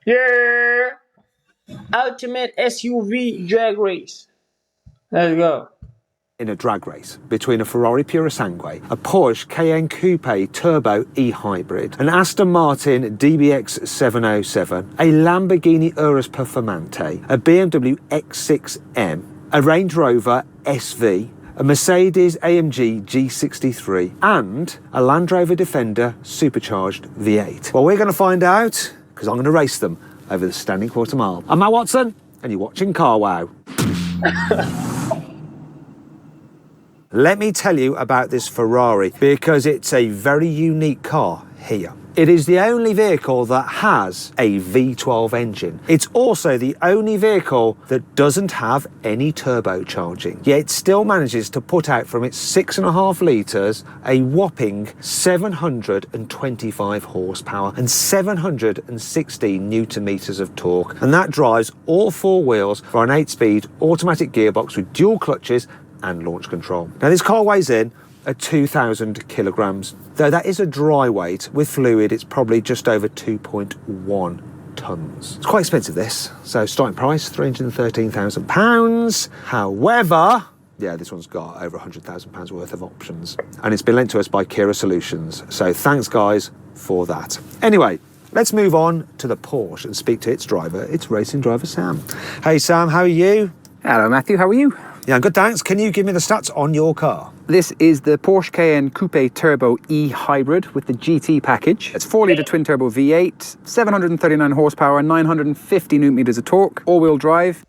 Yeah! Ultimate SUV drag race. Let's go. In a drag race between a Ferrari Purosangue, a Porsche Cayenne Coupe Turbo E-Hybrid, an Aston Martin DBX 707, a Lamborghini Urus Performante, a BMW X6M, a Range Rover SV, a Mercedes AMG G63, and a Land Rover Defender Supercharged V8. Well, we're going to find out, because I'm going to race them over the standing quarter mile. I'm Matt Watson, and you're watching Car Wow. Let me tell you about this Ferrari, because it's a very unique car here. It is the only vehicle that has a V12 engine. It's also the only vehicle that doesn't have any turbocharging, yet it still manages to put out from its 6.5 litres a whopping 725 horsepower and 716 newton meters of torque. And that drives all four wheels for an 8-speed automatic gearbox with dual clutches and launch control. Now this car weighs in at 2,000 kilograms, though that is a dry weight. With fluid, it's probably just over 2.1 tons. It's quite expensive, this. So starting price, £313,000. However, yeah, this one's got over £100,000 worth of options. And it's been lent to us by Kira Solutions. So thanks, guys, for that. Anyway, let's move on to the Porsche and speak to its driver, its racing driver, Sam. Hey, Sam, how are you? Hello, Matthew. How are you? Yeah, I'm good, thanks. Can you give me the stats on your car? This is the Porsche Cayenne Coupe Turbo E-Hybrid with the GT package. It's 4-litre twin-turbo V8, 739 horsepower, 950 newton meters of torque, all-wheel drive.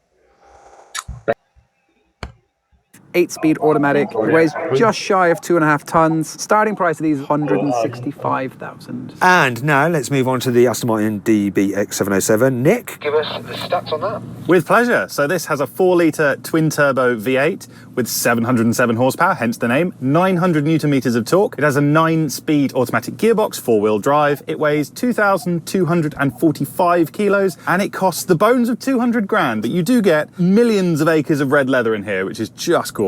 8-speed automatic. It weighs just shy of 2.5 tons. Starting price of these is £165,000. And now let's move on to the Aston Martin DBX 707. Nick, Give us the stats on that. With pleasure. So this has a 4-litre twin-turbo V8 with 707 horsepower, hence the name, 900 newton meters of torque. It has a 9-speed automatic gearbox, 4-wheel drive. It weighs 2,245 kilos, and it costs the bones of 200 grand. But you do get millions of acres of red leather in here, which is just gorgeous.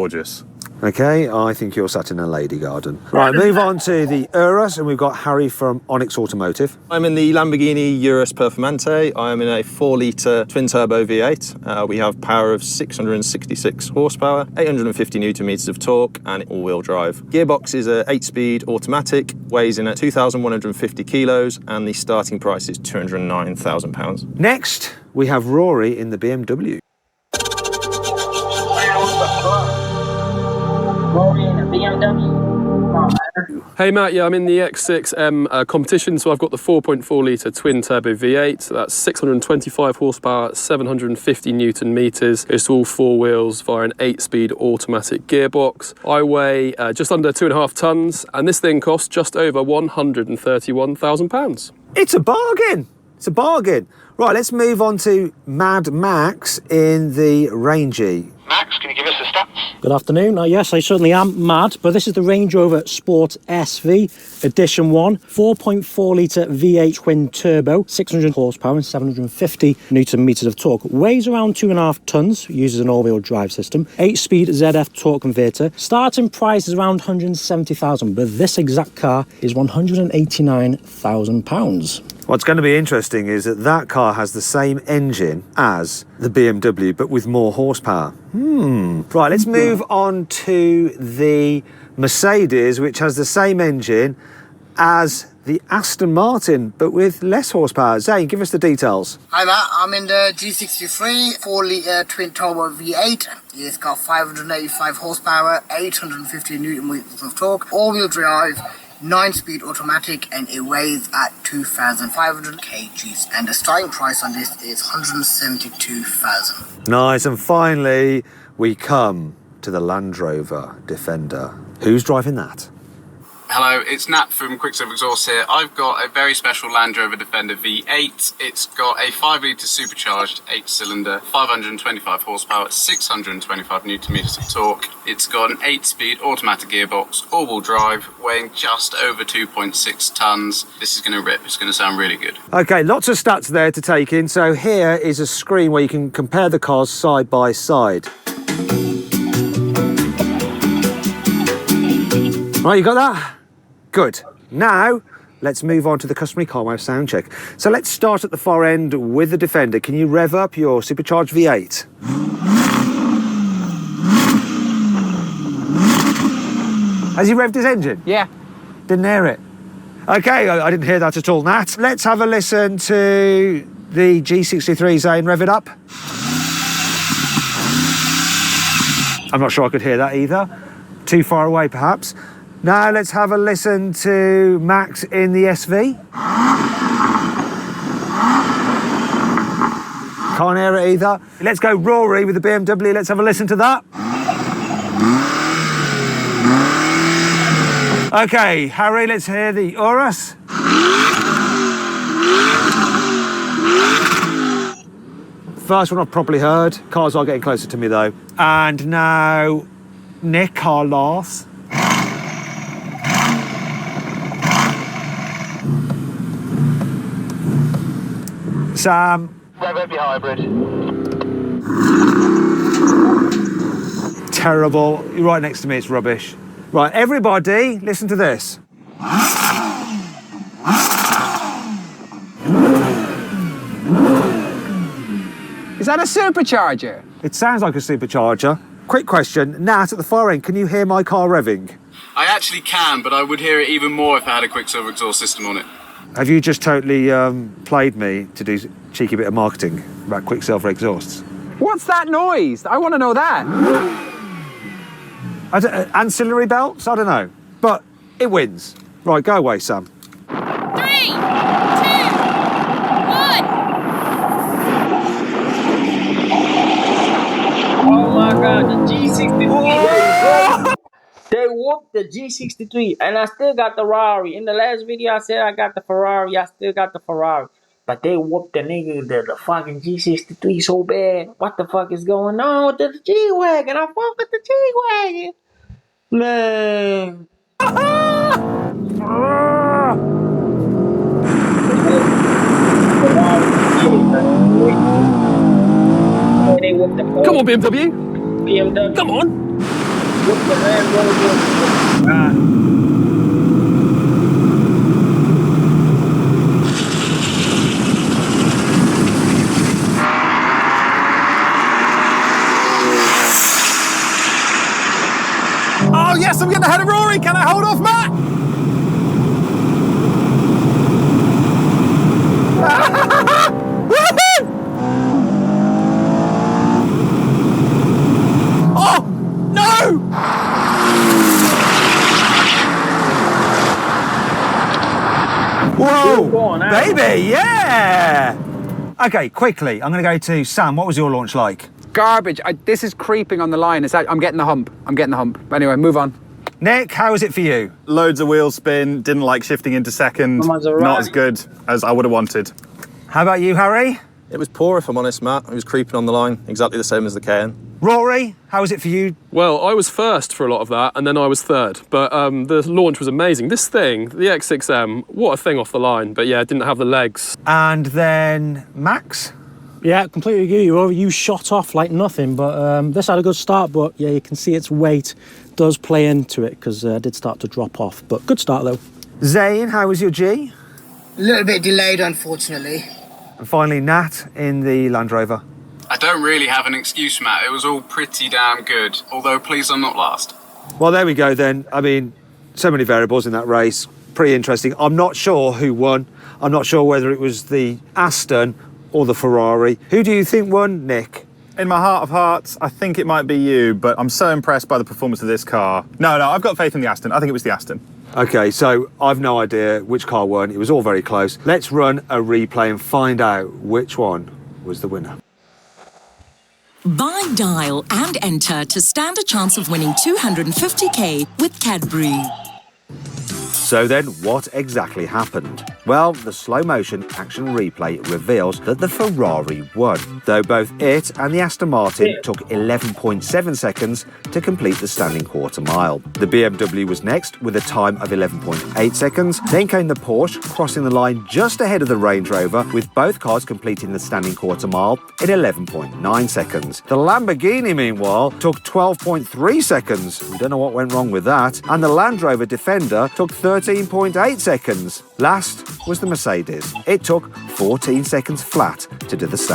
okay, I think you're sat in a lady garden. Right, move on to the Urus, and we've got Harry from Onyx Automotive. I'm in the Lamborghini Urus Performante. I am in a 4-litre twin-turbo V8. We have power of 666 horsepower, 850 newton meters of torque, and all-wheel drive. Gearbox is a 8-speed automatic, weighs in at 2,150 kilos, and the starting price is £209,000. Next, we have Rory in the BMW. Rory in a BMW. Hey Matt, yeah, I'm in the X6M competition, so I've got the 4.4 litre twin turbo V8, so that's 625 horsepower, 750 newton meters. It's all four wheels via an 8-speed automatic gearbox. I weigh just under 2.5 tons, and this thing costs just over £131,000. It's a bargain. It's a bargain. Right, let's move on to Mad Max in the Rangy. Max, can you give us the stats? Good afternoon. Yes, I certainly am mad, but this is the Range Rover Sport SV Edition 1, 4.4 litre V8 twin turbo, 600 horsepower and 750 newton meters of torque. Weighs around 2.5 tons, uses an all-wheel drive system, 8-speed ZF torque converter. Starting price is around £170,000, but this exact car is £189,000. What's going to be interesting is that that car has the same engine as the BMW, but with more horsepower. Right, let's move on to the Mercedes, which has the same engine as the Aston Martin, but with less horsepower. Zane, give us the details. Hi Matt, I'm in the G63 4-litre twin-turbo V8. It's got 585 horsepower, 850 newton meters of torque, all-wheel drive, 9-speed automatic, and it weighs at 2,500 kgs. And the starting price on this is £172,000. Nice, and finally, we come to the Land Rover Defender. Who's driving that? Hello, it's Nat from Quicksilver Exhaust here. I've got a very special Land Rover Defender V8. It's got a 5-litre supercharged 8-cylinder, 525 horsepower, 625 newton meters of torque. It's got an 8-speed automatic gearbox, all-wheel drive, weighing just over 2.6 tons. This is going to rip. It's going to sound really good. Okay, lots of stats there to take in. So here is a screen where you can compare the cars side by side. Right, you got that? Good. Now, let's move on to the customary Carwow sound check. So let's start at the far end with the Defender. Can you rev up your supercharged V8? Has he revved his engine? Yeah. Didn't hear it. Okay, I didn't hear that at all, Nat. Let's have a listen to the G63 Zane, rev it up. I'm not sure I could hear that either. Too far away, perhaps. Now let's have a listen to Max in the SV. Can't hear it either. Let's go Rory with the BMW. Let's have a listen to that. Okay, Harry, let's hear the Urus. First one I've properly heard. Cars are getting closer to me though. And now, Nick, our last. Sam. Rev up your hybrid. Terrible. You're right next to me, it's rubbish. Right, everybody, listen to this. Is that a supercharger? It sounds like a supercharger. Quick question, Nat, at the far end, can you hear my car revving? I actually can, but I would hear it even more if I had a Quicksilver exhaust system on it. Have you just totally played me to do a cheeky bit of marketing about Quicksilver exhausts? What's that noise? I want to know that. Ancillary belts? I don't know. But it wins. Right, go away, Sam. 3, 2, 1. Oh my god, the G63. They whooped the G63, and I still got the Ferrari. In the last video, I said I got the Ferrari. I still got the Ferrari. But they whooped the nigga, the fucking G63 so bad. What the fuck is going on with the G-Wagon? I fuck with the G-Wagon. Man. They whooped the Come on, BMW. BMW. Come on. Whooped the Land Rover. Oh yes, I'm getting ahead of Rory. Can I hold off Matt? Oh no! Whoa, baby, yeah! Okay, quickly, I'm going to go to Sam. What was your launch like? Garbage. This is creeping on the line. I'm getting the hump. Anyway, move on. Nick, how was it for you? Loads of wheel spin, didn't like shifting into second. Not as good as I would have wanted. How about you, Harry? It was poor, if I'm honest, Matt. It was creeping on the line, exactly the same as the KN. Rory, how was it for you? Well, I was first for a lot of that, and then I was third. But the launch was amazing. This thing, the X6M, what a thing off the line. But yeah, it didn't have the legs. And then Max? Yeah, completely agree. You shot off like nothing, but this had a good start. But yeah, you can see its weight does play into it because it did start to drop off. But good start though. Zane, how was your G? A little bit delayed, unfortunately. And finally, Nat in the Land Rover. I don't really have an excuse, Matt. It was all pretty damn good. Although, please, I'm not last. Well, there we go then. I mean, so many variables in that race. Pretty interesting. I'm not sure who won. I'm not sure whether it was the Aston or the Ferrari. Who do you think won, Nick? In my heart of hearts, I think it might be you, but I'm so impressed by the performance of this car. No, I've got faith in the Aston. I think it was the Aston. Okay, so I've no idea which car won. It was all very close. Let's run a replay and find out which one was the winner. Buy, dial and enter to stand a chance of winning 250k with Cadbury. So then, what exactly happened? Well, the slow-motion action replay reveals that the Ferrari won, though both it and the Aston Martin took 11.7 seconds to complete the standing quarter mile. The BMW was next with a time of 11.8 seconds. Then came the Porsche, crossing the line just ahead of the Range Rover, with both cars completing the standing quarter mile in 11.9 seconds. The Lamborghini, meanwhile, took 12.3 seconds. We don't know what went wrong with that. And the Land Rover Defender took 13 13.8 seconds. Last was the Mercedes. It took 14 seconds flat to do the standing